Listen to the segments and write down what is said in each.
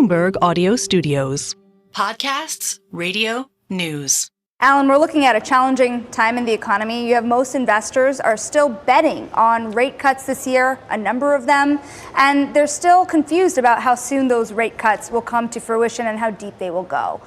Bloomberg Audio Studios. Podcasts, radio, news. Alan, we're looking at a challenging time in the economy. You have most investors are still betting on rate cuts this year, a number of them, and they're still confused about how soon those rate cuts will come to fruition and how deep they will go.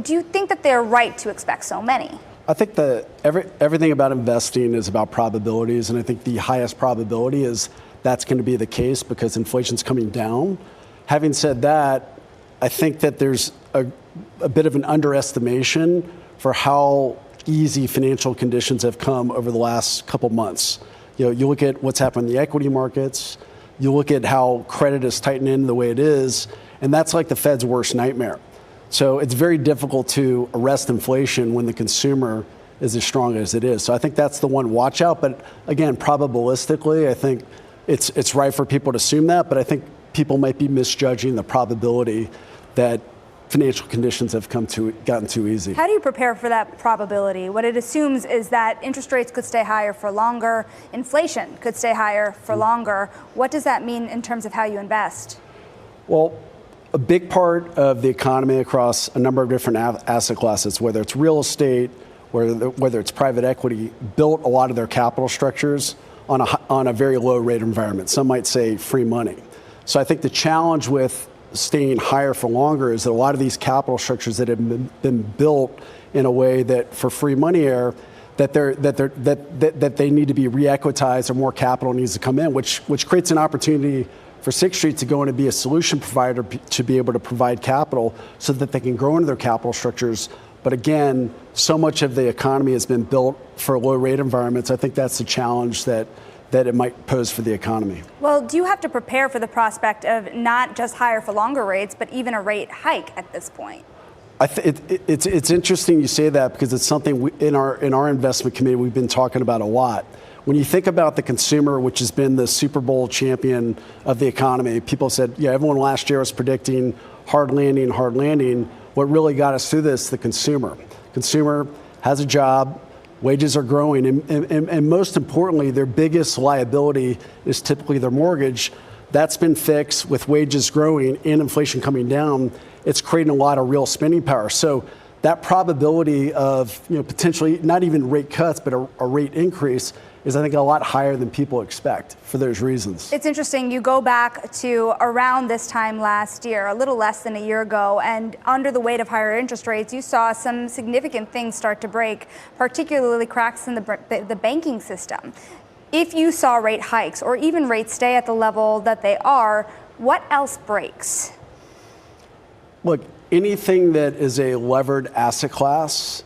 Do you think that they're right to expect so many? I think that everything about investing is about probabilities, and I think the highest probability is that's going to be the case because inflation's coming down. Having said that, I think that there's a bit of an underestimation for how easy financial conditions have come over the last couple months. You look at what's happened in the equity markets, you look at how credit is tightening the way it is, and that's like the Fed's worst nightmare. So it's very difficult to arrest inflation when the consumer is as strong as it is. So I think that's the one watch out. But again, probabilistically, I think it's right for people to assume that. But I think people might be misjudging the probability that financial conditions have gotten too easy. How do you prepare for that probability? What it assumes is that interest rates could stay higher for longer, inflation could stay higher for longer. What does that mean in terms of how you invest? Well, a big part of the economy across a number of different asset classes, whether it's real estate, whether it's private equity, built a lot of their capital structures on a very low rate environment. Some might say free money. So I think the challenge with staying higher for longer is that a lot of these capital structures that have been built in a way that for free money air, that they need to be re-equitized or more capital needs to come in, which creates an opportunity for Sixth Street to go in and be a solution provider to be able to provide capital so that they can grow into their capital structures. But again, so much of the economy has been built for low rate environments. I think that's the challenge that it might pose for the economy. Well, do you have to prepare for the prospect of not just higher for longer rates, but even a rate hike at this point? It's interesting you say that because it's something in our investment committee we've been talking about a lot. When you think about the consumer, which has been the Super Bowl champion of the economy, people said, yeah, everyone last year was predicting hard landing. What really got us through this, the consumer. Consumer has a job, wages are growing, and most importantly, their biggest liability is typically their mortgage. That's been fixed with wages growing and inflation coming down. It's creating a lot of real spending power. So that probability of potentially not even rate cuts, but a rate increase is, I think, a lot higher than people expect for those reasons. It's interesting. You go back to around this time last year, a little less than a year ago, and under the weight of higher interest rates, you saw some significant things start to break, particularly cracks in the banking system. If you saw rate hikes or even rates stay at the level that they are, what else breaks? Look, anything that is a levered asset class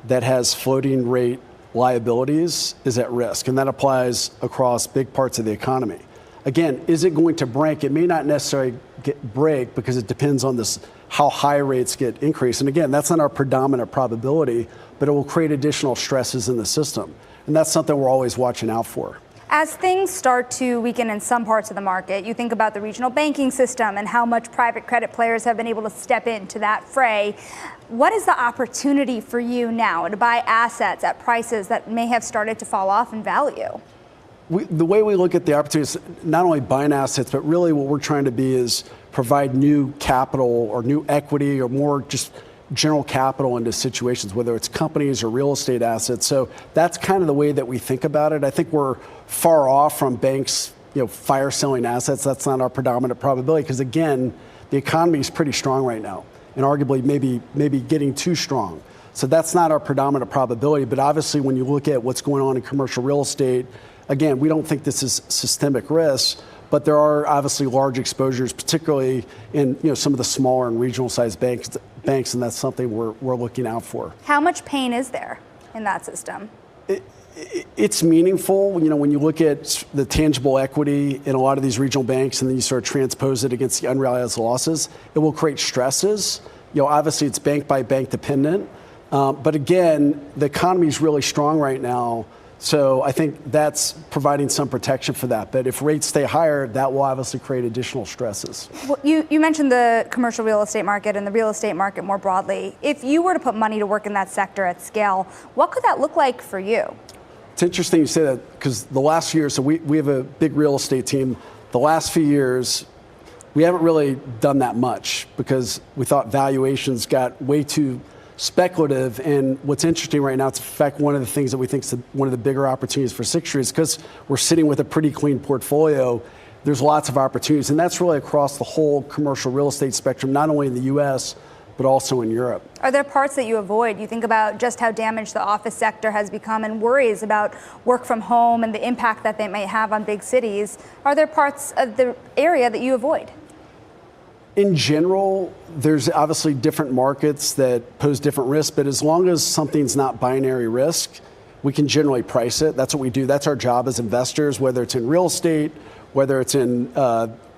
that has floating rate liabilities is at risk, and that applies across big parts of the economy. Again, is it going to break? It may not necessarily break because it depends on how high rates get increased. And again, that's not our predominant probability, but it will create additional stresses in the system. And that's something we're always watching out for. As things start to weaken in some parts of the market, you think about the regional banking system and how much private credit players have been able to step into that fray. What is the opportunity for you now to buy assets at prices that may have started to fall off in value? The way we look at the opportunities, not only buying assets, but really what we're trying to be is provide new capital or new equity or more just general capital into situations, whether it's companies or real estate assets. So that's kind of the way that we think about it. I think we're far off from banks, fire selling assets. That's not our predominant probability because, again, the economy is pretty strong right now and arguably maybe getting too strong. So that's not our predominant probability. But obviously, when you look at what's going on in commercial real estate, again, we don't think this is systemic risk. But there are obviously large exposures, particularly in some of the smaller and regional-sized banks, and that's something we're looking out for. How much pain is there in that system? It's meaningful. When you look at the tangible equity in a lot of these regional banks, and then you sort of transpose it against the unrealized losses, it will create stresses. Obviously, it's bank by bank dependent. But again, the economy is really strong right now. So I think that's providing some protection for that. But if rates stay higher, that will obviously create additional stresses. Well, you mentioned the commercial real estate market and the real estate market more broadly. If you were to put money to work in that sector at scale, what could that look like for you? It's interesting you say that because the last few years, so we have a big real estate team. The last few years, we haven't really done that much because we thought valuations got way too speculative. And what's interesting right now, it's in fact one of the things that we think is one of the bigger opportunities for Sixth Street is because we're sitting with a pretty clean portfolio. There's lots of opportunities, and that's really across the whole commercial real estate spectrum, not only in the U.S., but also in Europe. Are there parts that you avoid? You think about just how damaged the office sector has become and worries about work from home and the impact that they might have on big cities. Are there parts of the area that you avoid? In general, there's obviously different markets that pose different risks, but as long as something's not binary risk, we can generally price it. That's what we do. That's our job as investors, whether it's in real estate, whether it's in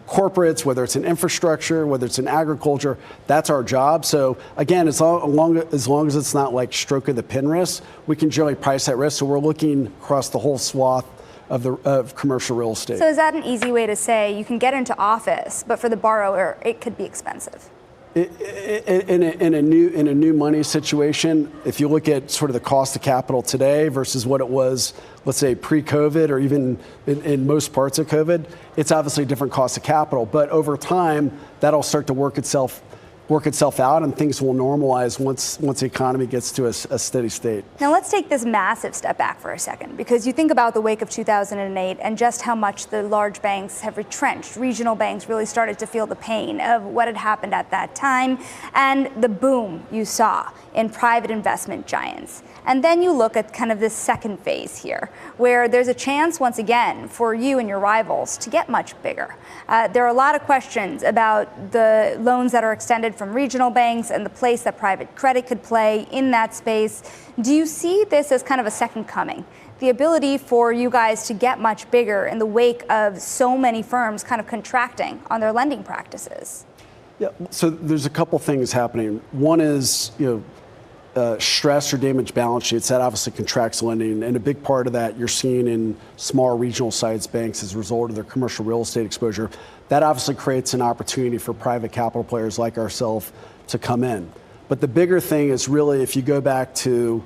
corporates, whether it's in infrastructure, whether it's in agriculture. That's our job. So again, as long as it's not like stroke of the pen risk, we can generally price that risk. So we're looking across the whole swath of commercial real estate. So is that an easy way to say you can get into office, but for the borrower, it could be expensive? In a new money situation, if you look at sort of the cost of capital today versus what it was, let's say pre-COVID or even in most parts of COVID, it's obviously a different cost of capital. But over time, that'll start to work itself out and things will normalize once the economy gets to a steady state. Now let's take this massive step back for a second, because you think about the wake of 2008 and just how much the large banks have retrenched. Regional banks really started to feel the pain of what had happened at that time and the boom you saw in private investment giants. And then you look at kind of this second phase here, where there's a chance once again for you and your rivals to get much bigger. There are a lot of questions about the loans that are extended from regional banks and the place that private credit could play in that space. Do you see this as kind of a second coming? The ability for you guys to get much bigger in the wake of so many firms kind of contracting on their lending practices? Yeah, so there's a couple things happening. One is, stress or damaged balance sheets, that obviously contracts lending. And a big part of that you're seeing in small regional sized banks as a result of their commercial real estate exposure. That obviously creates an opportunity for private capital players like ourselves to come in. But the bigger thing is really, if you go back to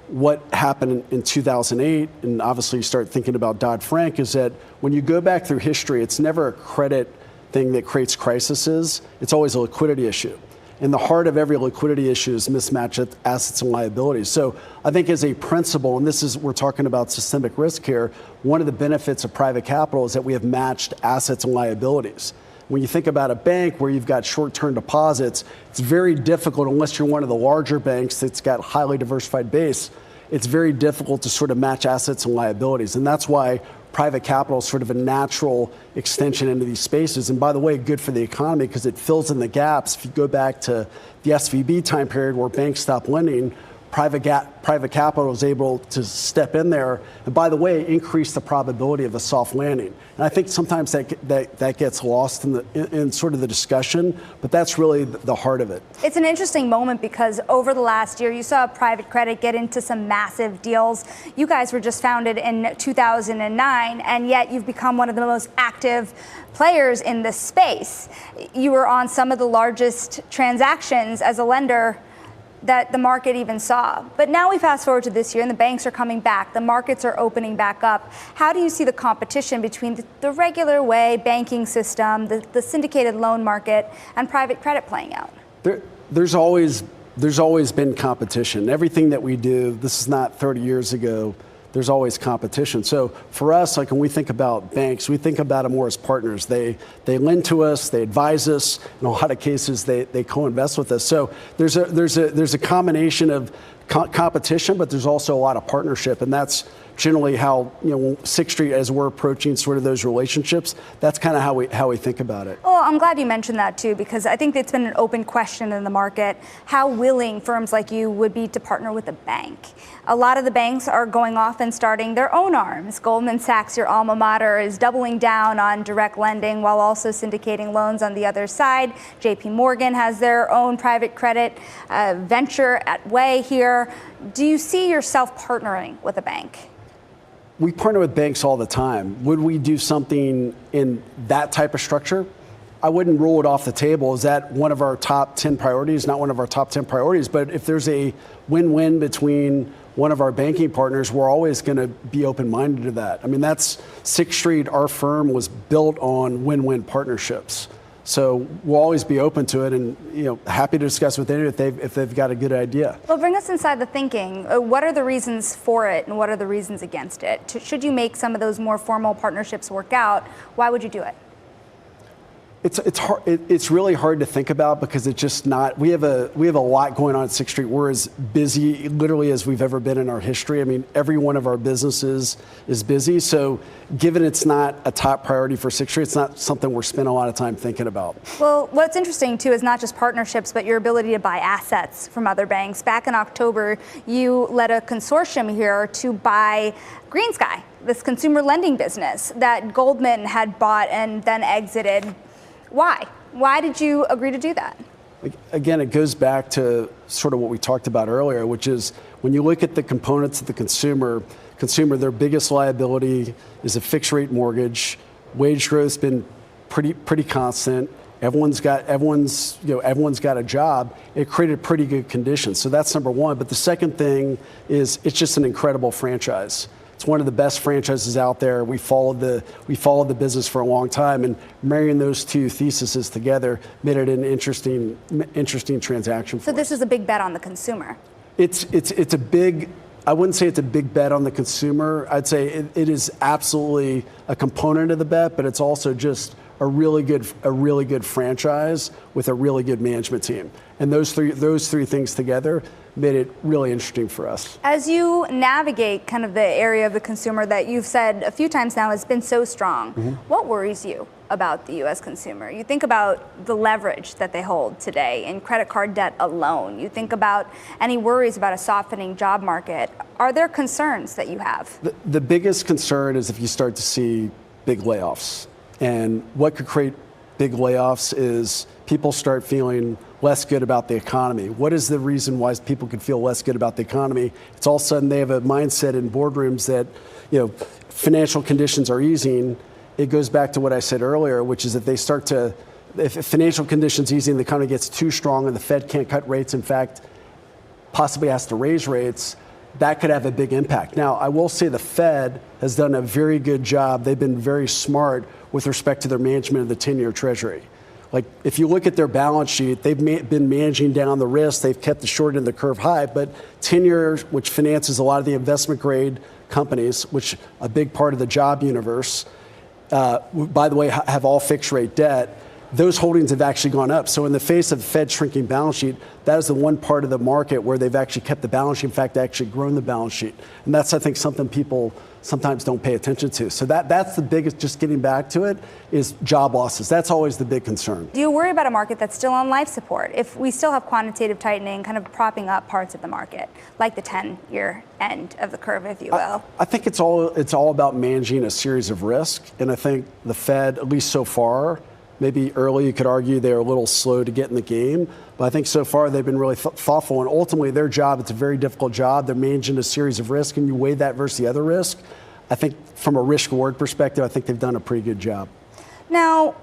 what happened in 2008, and obviously you start thinking about Dodd-Frank, is that when you go back through history, it's never a credit thing that creates crises. It's always a liquidity issue. In the heart of every liquidity issue is mismatched assets and liabilities. So I think as a principle, and we're talking about systemic risk here, one of the benefits of private capital is that we have matched assets and liabilities. When you think about a bank where you've got short-term deposits, it's very difficult, unless you're one of the larger banks that's got highly diversified base, it's very difficult to sort of match assets and liabilities. And that's why private capital is sort of a natural extension into these spaces. And by the way, good for the economy because it fills in the gaps. If you go back to the SVB time period where banks stopped lending, private capital was able to step in there and, by the way, increase the probability of a soft landing. And I think sometimes that gets lost in sort of the discussion, but that's really the heart of it. It's an interesting moment because over the last year, you saw private credit get into some massive deals. You guys were just founded in 2009, and yet you've become one of the most active players in this space. You were on some of the largest transactions as a lender that the market even saw. But now we fast forward to this year and the banks are coming back. The markets are opening back up. How do you see the competition between the regular way banking system, the syndicated loan market, and private credit playing out? There's always been competition. Everything that we do, this is not 30 years ago, there's always competition. So for us, like when we think about banks, we think about them more as partners. They lend to us, they advise us. In a lot of cases, they co-invest with us. So there's a combination of competition, but there's also a lot of partnership, and that's generally how Sixth Street, as we're approaching sort of those relationships, that's kind of how we think about it. Well, I'm glad you mentioned that too, because I think it's been an open question in the market how willing firms like you would be to partner with a bank. A lot of the banks are going off and starting their own arms. Goldman Sachs, your alma mater, is doubling down on direct lending while also syndicating loans on the other side. JP Morgan has their own private credit venture at way here. Do you see yourself partnering with a bank? We partner with banks all the time. Would we do something in that type of structure? I wouldn't rule it off the table. Is that one of our top 10 priorities? Not one of our top 10 priorities, but if there's a win-win between one of our banking partners, we're always going to be open-minded to that. I mean, that's Sixth Street. Our firm was built on win-win partnerships. So we'll always be open to it, and happy to discuss with anyone if they've got a good idea. Well, bring us inside the thinking. What are the reasons for it, and what are the reasons against it? Should you make some of those more formal partnerships work out? Why would you do it? It's hard. It's really hard to think about because it's just not. We have a lot going on at 6th Street. We're as busy, literally, as we've ever been in our history. I mean, every one of our businesses is busy. So, given it's not a top priority for 6th Street, it's not something we're spending a lot of time thinking about. Well, what's interesting too is not just partnerships, but your ability to buy assets from other banks. Back in October, you led a consortium here to buy GreenSky, this consumer lending business that Goldman had bought and then exited. Why? Why did you agree to do that? Again, it goes back to sort of what we talked about earlier, which is when you look at the components of the consumer, their biggest liability is a fixed rate mortgage. Wage growth's been pretty constant. Everyone's got a job. It created pretty good conditions. So that's number one. But the second thing is it's just an incredible franchise. It's one of the best franchises out there. We followed the business for a long time, and marrying those two theses together made it an interesting transaction for us. So this is a big bet on the consumer. It's a big. I wouldn't say it's a big bet on the consumer. I'd say it is absolutely a component of the bet, but it's also just a really good franchise with a really good management team. And those three things together made it really interesting for us. As you navigate kind of the area of the consumer that you've said a few times now has been so strong, what worries you about the U.S. consumer? You think about the leverage that they hold today in credit card debt alone. You think about any worries about a softening job market. Are there concerns that you have? The biggest concern is if you start to see big layoffs. And what could create big layoffs is people start feeling less good about the economy. What is the reason why people could feel less good about the economy? It's all of a sudden they have a mindset in boardrooms that, financial conditions are easing. It goes back to what I said earlier, which is that if financial conditions easing, the economy gets too strong and the Fed can't cut rates, in fact, possibly has to raise rates, that could have a big impact. Now, I will say the Fed has done a very good job. They've been very smart with respect to their management of the 10-year Treasury. Like, if you look at their balance sheet, they've been managing down the risk. They've kept the short end of the curve high, but 10-year, which finances a lot of the investment grade companies, which a big part of the job universe, by the way, have all fixed rate debt. Those holdings have actually gone up. So in the face of Fed shrinking balance sheet, that is the one part of the market where they've actually kept the balance sheet. In fact, actually grown the balance sheet. And that's, I think, something people sometimes don't pay attention to. So that's the biggest, just getting back to it, is job losses. That's always the big concern. Do you worry about a market that's still on life support? If we still have quantitative tightening kind of propping up parts of the market, like the 10-year end of the curve, if you will? I think it's all about managing a series of risks. And I think the Fed, at least so far, maybe early, you could argue they're a little slow to get in the game. But I think so far they've been really thoughtful. And ultimately, their job, it's a very difficult job. They're managing a series of risks, and you weigh that versus the other risk. I think from a risk-reward perspective, I think they've done a pretty good job. Now,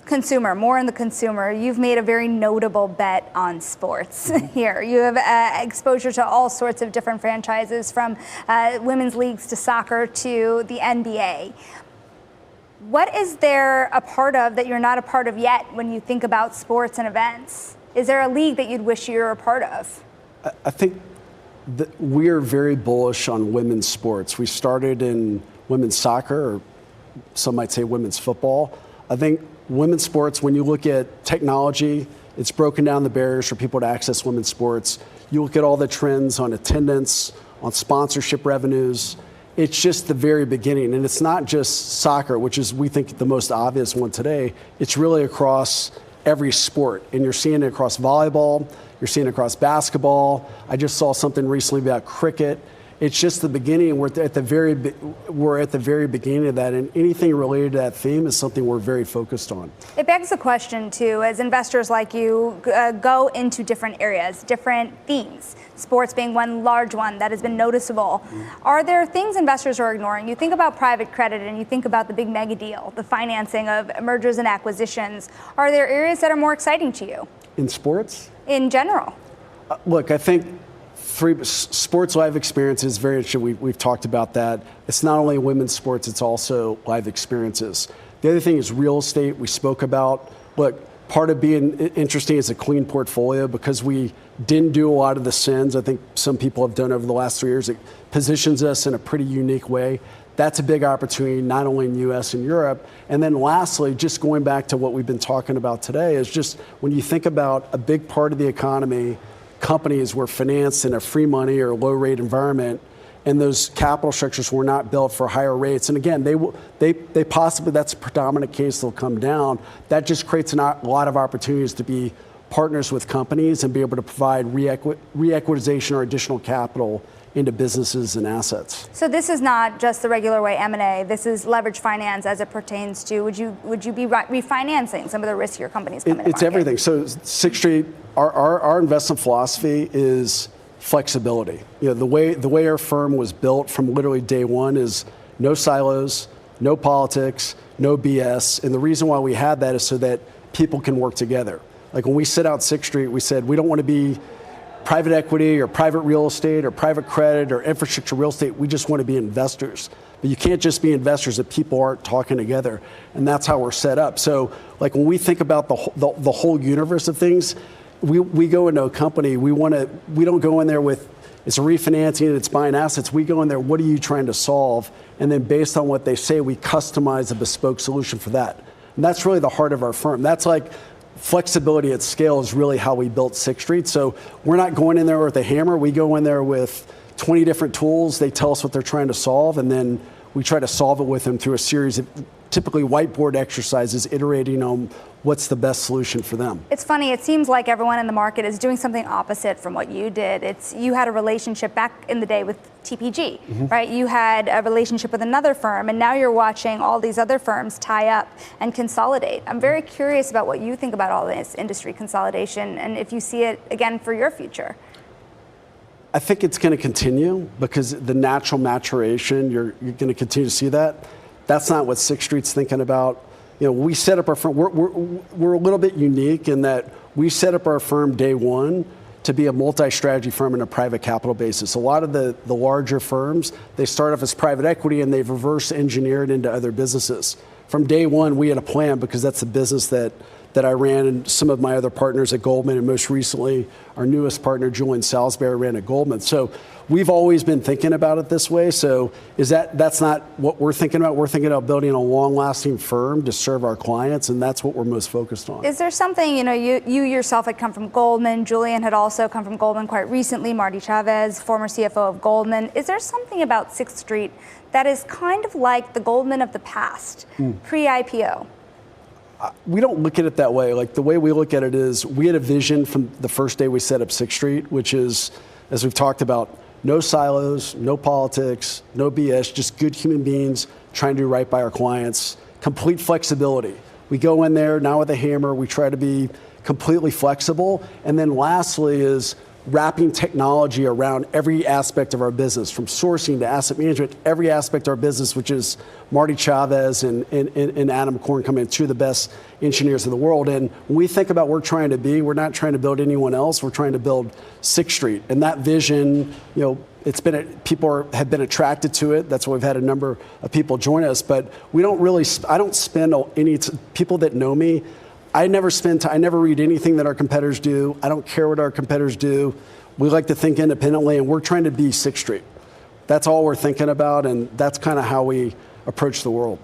consumer, more in the consumer, you've made a very notable bet on sports here. You have exposure to all sorts of different franchises, from women's leagues to soccer to the NBA. What is there a part of that you're not a part of yet when you think about sports and events? Is there a league that you'd wish you were a part of? I think that we are very bullish on women's sports. We started in women's soccer, or some might say women's football. I think women's sports, when you look at technology, it's broken down the barriers for people to access women's sports. You look at all the trends on attendance, on sponsorship revenues. It's just the very beginning. And it's not just soccer, which is, we think, the most obvious one today. It's really across every sport. And you're seeing it across volleyball. You're seeing it across basketball. I just saw something recently about cricket. It's just the beginning. We're at the very beginning of that, and anything related to that theme is something we're very focused on. It begs the question, too, as investors like you go into different areas, different themes, sports being one large one that has been noticeable. Are there things investors are ignoring? You think about private credit and you think about the big mega deal, the financing of mergers and acquisitions. Are there areas that are more exciting to you? In sports? In general? Look, I think sports live experiences, very interesting. We've talked about that. It's not only women's sports, it's also live experiences. The other thing is real estate. We spoke about look, part of being interesting is a clean portfolio because we didn't do a lot of the sins I think some people have done over the last 3 years. It positions us in a pretty unique way. That's a big opportunity, not only in the US and Europe. And then lastly, just going back to what we've been talking about today, is just when you think about a big part of the economy, companies were financed in a free money or low rate environment, and those capital structures were not built for higher rates. And again, they possibly, that's a predominant case, they'll come down. That just creates a lot of opportunities to be partners with companies and be able to provide re-equitization or additional capital into businesses and assets. So this is not just the regular way M&A. This is leverage finance as it pertains to, would you be refinancing some of the riskier companies coming to market? It's everything. So Sixth Street, our investment philosophy is flexibility. The way our firm was built from literally day one is no silos, no politics, no BS. And the reason why we had that is so that people can work together. Like when we set out Sixth Street, we said we don't want to be private equity or private real estate or private credit or infrastructure real estate. We just want to be investors. But you can't just be investors if people aren't talking together. And that's how we're set up. So like when we think about the whole universe of things, we go into a company, we don't go in there with, it's a refinancing and it's buying assets. We go in there, what are you trying to solve? And then based on what they say, we customize a bespoke solution for that. And that's really the heart of our firm. That's like flexibility at scale is really how we built Sixth Street. So we're not going in there with a hammer. We go in there with 20 different tools. They tell us what they're trying to solve, and then we try to solve it with them through a series of typically whiteboard exercises, iterating on what's the best solution for them. It's funny, it seems like everyone in the market is doing something opposite from what you did. You had a relationship back in the day with TPG, right? You had a relationship with another firm, and now you're watching all these other firms tie up and consolidate. I'm very curious about what you think about all this industry consolidation and if you see it again for your future. I think it's going to continue because the natural maturation, you're going to continue to see that. That's not what Sixth Street's thinking about. We set up our firm, we're a little bit unique in that we set up our firm day one to be a multi-strategy firm in a private capital basis. A lot of the larger firms, they start off as private equity and they've reverse engineered into other businesses. From day one, we had a plan because that's the business that I ran, and some of my other partners at Goldman, and most recently, our newest partner, Julian Salisbury, ran at Goldman. So we've always been thinking about it this way. So that's not what we're thinking about. We're thinking about building a long-lasting firm to serve our clients, and that's what we're most focused on. Is there something, you yourself had come from Goldman, Julian had also come from Goldman quite recently, Marty Chavez, former CFO of Goldman. Is there something about Sixth Street that is kind of like the Goldman of the past, pre-IPO? We don't look at it that way. Like the way we look at it is we had a vision from the first day we set up Sixth Street, which is, as we've talked about, no silos, no politics, no BS, just good human beings trying to do right by our clients, complete flexibility. We go in there now with a hammer, we try to be completely flexible. And then lastly is wrapping technology around every aspect of our business, from sourcing to asset management, every aspect of our business, which is Marty Chavez and Adam Korn coming in, two of the best engineers in the world. And when we think about what we're trying to be, we're not trying to build anyone else, we're trying to build Sixth Street. And that vision, people have been attracted to it. That's why we've had a number of people join us. But I don't spend people that know me, I never read anything that our competitors do. I don't care what our competitors do. We like to think independently, and we're trying to be Sixth Street. That's all we're thinking about, and that's kind of how we approach the world.